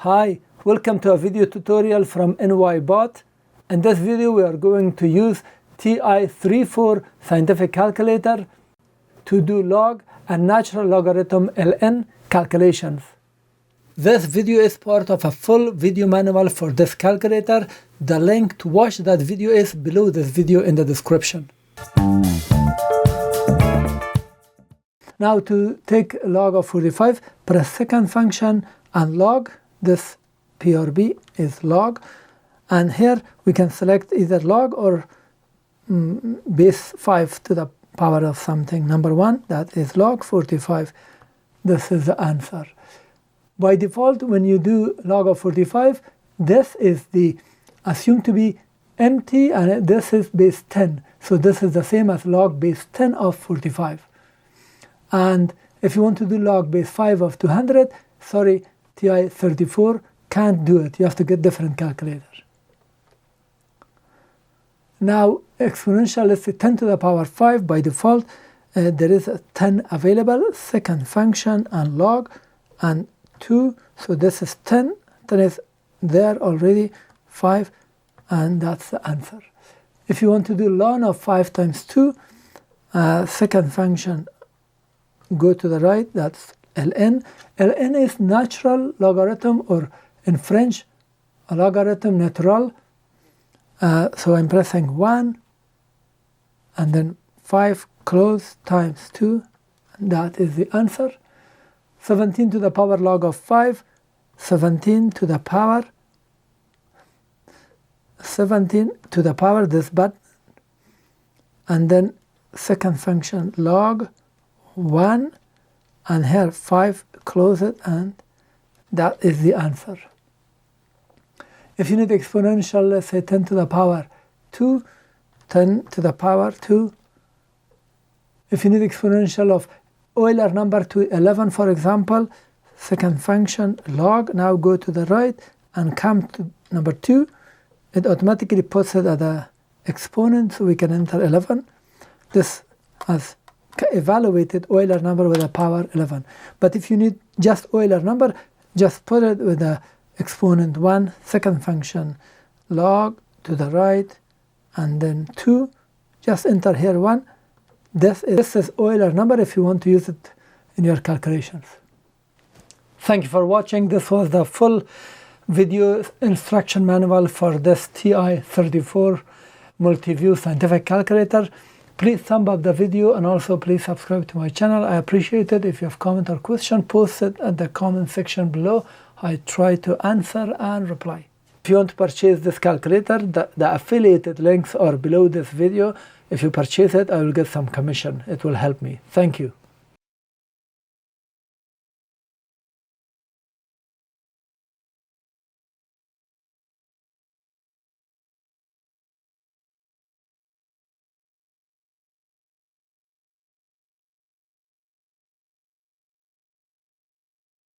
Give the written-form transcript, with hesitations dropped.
Hi, welcome to a video tutorial from NYBot. In this video we are going to use TI-34 scientific calculator to do log and natural logarithm ln calculations. This video is part of a full video manual for this calculator. The link to watch that video is below this video in the description. Now to take log of 45, press second function and log. This PRB is log, and here we can select either log or base 5 to the power of something. Number 1, that is log 45. This is the answer. By default, when you do log of 45, this is the assumed to be empty, and this is base 10. So this is the same as log base 10 of 45. And if you want to do log base 5 of 200, sorry, TI-34 can't do it. You have to get different calculator. Now exponential, let's say 10 to the power 5 by default. There is a 10 available, second function and log and 2. So this is 10. 10 is there already, 5, and that's the answer. If you want to do ln of 5 times 2, second function, go to the right, that's ln. ln is natural logarithm, or in French, a logarithm natural. So I'm pressing 1 and then 5 close times 2, and that is the answer. 17 to the power log of 5, 17 to the power, 17 to the power this button, and then second function log 1, and here 5 close it, and that is the answer. If you need exponential, let's say 10 to the power 2, 10 to the power 2. If you need exponential of Euler number to 11, for example, second function log, now go to the right and come to number 2. It automatically puts it at the exponent, so we can enter 11. This has evaluated Euler number with a power 11. But if you need just Euler number, just put it with the exponent 1, second function log to the right, and then 2. Just enter here 1. This is Euler number if you want to use it in your calculations. Thank you for watching. This was the full video instruction manual for this TI-34 Multiview scientific calculator. Please thumb up the video, and also please subscribe to my channel. I appreciate it. If you have comment or question, post it at the comment section below. I try to answer and reply. If you want to purchase this calculator, the affiliated links are below this video. If you purchase it, I will get some commission. It will help me. Thank you.